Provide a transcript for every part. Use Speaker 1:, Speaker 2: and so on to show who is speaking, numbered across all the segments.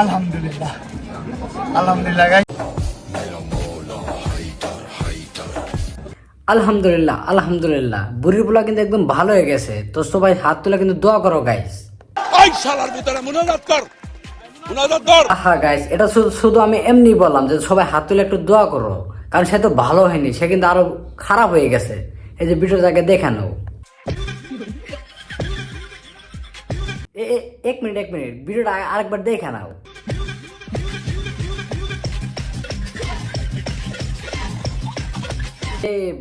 Speaker 1: আলহামদুলিল্লাহ আলহামদুলিল্লাহ গাইস।
Speaker 2: আলহামদুলিল্লাহ আলহামদুলিল্লাহ, বুড়ির পোলা কিন্তু একদম ভালো হয়ে গেছে। তো সবাই হাত তুলে কিন্তু দোয়া করো গাইস। আহা গাইস, এটা শুধু আমি এমনি বললাম যে সবাই হাত তুলে একটু দোয়া করো, কারণ সে তো ভালো হয়নি, সে কিন্তু আরো খারাপ হয়ে গেছে। এই যে ভিডিওটাকে দেখে নাও। এক মিনিট ভিডিওটা আরেকবার দেখে নাও।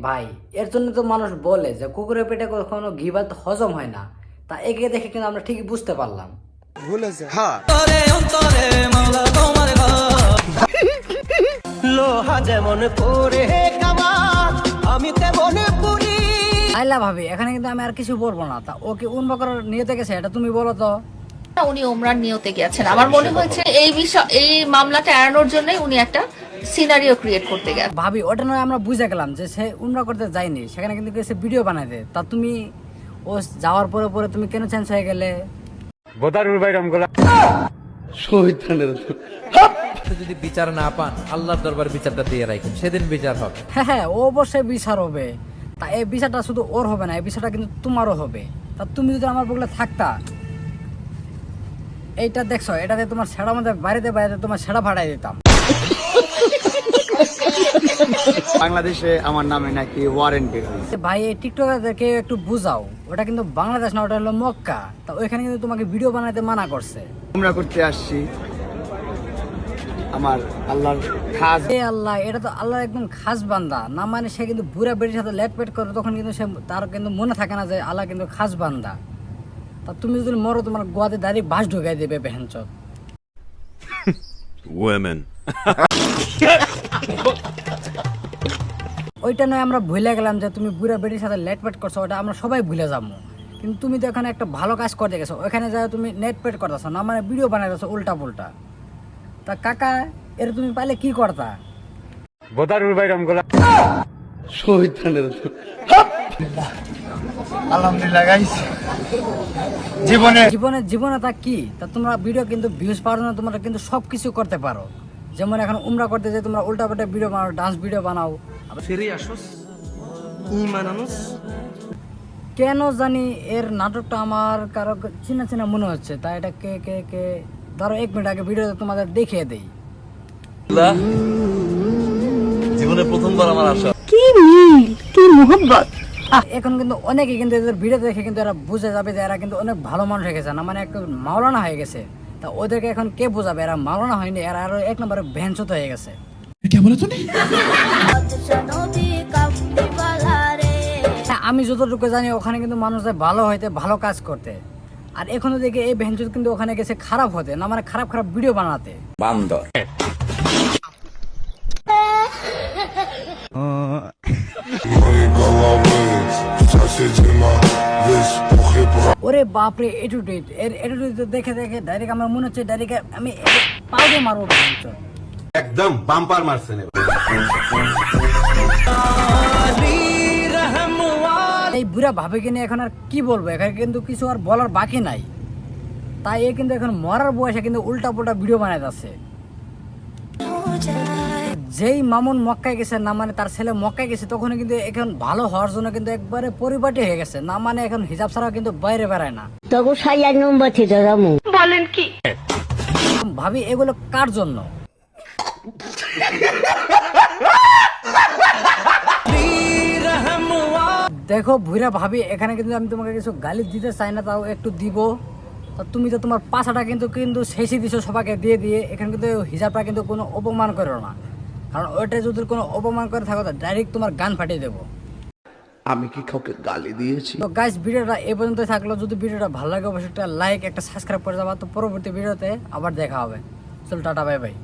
Speaker 2: ভাই, এর জন্য তো মানুষ বলে যে কুকুরের পেটে কখনো ঘি ভাত হজম হয় না। তা একে দেখে কিন্তু আমরা ঠিকই বুঝতে পারলাম।
Speaker 3: লোহা যেমন করে আমি তেমন পুরি।
Speaker 2: আইলা ভাবি, এখানে কিন্তু আমি আর কিছু বলবো না। তা ওকে উন্মা করার নিয়তে গেছে, এটা তুমি বলো তো।
Speaker 4: উনি ওমরান নিয়তে গেছেন। আমার মনে হয়েছে এই মামলাটা এড়ানোর জন্য উনি একটা সিনারিও ক্রিয়েট করতে গেছেন।
Speaker 2: ভাবি, ওটা নয় আমরা বুঝে গেলাম যে সে উমরা করতে যায়নি, সেখানে কিন্তু গেছে ভিডিও বানাইতে। তা তুমি ও যাওয়ার পরে তুমি কেন চেঞ্জ হয়ে গেলে?
Speaker 5: যদি বিচার না পান, আল্লাহর দরবার বিচারটা দিয়ে রাখেন, সেদিন বিচার হবে।
Speaker 2: হ্যাঁ, ও অবশ্যই বিচার হবে। তা এই বিচারটা শুধু ওর হবে না, এই বিচারটা কিন্তু তোমারও হবে। তা তুমি যদি আমার বগলে থাকতা, এইটা দেখছো, এটাতে তোমার ছেড়া মধ্যে বাইরেতে তোমার ছেড়া ফাটাই দিতাম।
Speaker 1: বাংলাদেশে আমার নামে নাকি ওয়ারেন্টি হয়েছে।
Speaker 2: ভাই, এই টিকটকারদেরকে একটু বুঝাও, ওটা কিন্তু বাংলাদেশ না, ওটা হলো মক্কা। তা ওইখানে কিন্তু তোমাকে ভিডিও বানাতে মানা করছে।
Speaker 1: আমরা করতে আসছি আমার আল্লাহর খাস।
Speaker 2: এ আল্লাহ, এটা তো আল্লাহর একদম খাস বান্দা না। মানে সে কিন্তু বুড়া বেটির সাথে লেটপেট করে, তখন কিন্তু সে তার কিন্তু মনে থাকে না যে আল্লাহ কিন্তু খাস বান্দা। তা তুমি যদি মরো, তোমার গোয়াতে দাঁড়িয়ে বাস ঢুকাই দেবে বেহেনচোদ। ওইটা নয় আমরা ভুলে গেলাম যে তুমি বুড়া বেটির সাথে লেটপেট করছো, ওটা আমরা সবাই ভুলে যাবো। কিন্তু তুমি তো এখানে একটা ভালো কাজ করতে গেছো, ওখানে যা তুমি নেটপেট করতেছো না, মানে ভিডিও বানাইতেছো উল্টা পুল্টা। তা কাকা, এর তুমি পাইলে কি করতা?
Speaker 1: আলহামদুলিল্লাহ গাইস।
Speaker 2: জীবনে তা কি? তা তোমরা ভিডিও কিন্তু ভিউজ পাওয়ার জন্য তোমরা কিন্তু সবকিছু করতে পারো। যেমন এখন উমরা করতে যে তোমরা উল্টা পাল্টা ভিডিও বানাও, ডান্স ভিডিও বানাও। কেন জানি এর নাটকটা আমার কারো চিনা চিনা মনে হচ্ছে। তাই এটা কে কে কে ধরো 1 মিনিট আগে ভিডিওতে তোমাদের দেখিয়ে দেই।
Speaker 6: জীবনে প্রথমবার আমার আশা।
Speaker 2: এখন কিন্তু অনেকে কিন্তু এদের ভিডিও দেখে কিন্তু এরা বুঝে যাবে যে এরা কিন্তু অনেক ভালো মানুষ হয়ে গেছে, না মানে একটা মাওলানা হয়ে গেছে। তা ওদেরকে এখন কে বোঝাবে এরা মাওলানা হয়নি, এরা আরো 1 নম্বরে ভ্যানচোত হয়ে গেছে। আমি যতটুকু জানি ওখানে কিন্তু মানুষ ভালো হইতে, ভালো কাজ করতে। আর এখনো দেখে এই ভ্যানচোত কিন্তু ওখানে গেছে খারাপ হতে, না মানে খারাপ খারাপ ভিডিও বানাতে।
Speaker 6: বান্দর।
Speaker 2: ওরে বাপরে, এটুটিউড, এর এটুটিউড দেখে দেখে ডাইরেক্ট আমার মনে হচ্ছে ডাইরেক্ট আমি পাউডার মারবো।
Speaker 7: একদম বাম্পার মারছেন।
Speaker 2: এই বুড়া ভাবে কিনে এখন আর কি বলবো, এখানে কিন্তু কিছু আর বলার বাকি নাই। তাই এ কিন্তু এখন মরার বয়সে কিন্তু উল্টা পুল্টা ভিডিও বানাই যাচ্ছে। যেই মামুন মক্কায় গেছে, না মানে তার ছেলে মক্কায় গেছে, তখন কিন্তু এখন ভালো হওয়ার জন্য কিন্তু একবারে পরিপাটি হয়ে গেছে, না মানে এখন হিজাব ছাড়া কিন্তু বাইরে বেড়ায় না। বলেন কি ভাবি, এগুলো কার জন্য? দেখো ভুইরা ভাবি, এখানে কিন্তু আমি তোমাকে কিছু গালি দিতে চাই না, তাও একটু দিব। তা তুমি তো তোমার পাশাটা কিন্তু কিন্তু শেষে দিছো সবাইকে দিয়ে দিয়ে। এখানে কিন্তু হিজাবটা কিন্তু কোনো অপমান করো না, কারণ ওইটা যদি কোনো অপমান করে থাকো ডাইরেক্ট তোমার গান ফাটিয়ে দেবো।
Speaker 7: আমি কি কাউকে গালি দিয়েছি?
Speaker 2: তো গাইস, ভিডিওটা এই পর্যন্ত থাকলো। যদি ভিডিওটা ভালো লাগে অবশ্যই একটা লাইক, একটা সাবস্ক্রাইব করে যাবা। তো পরবর্তী ভিডিওতে আবার দেখা হবে। চল, টাটা, বাই বাই।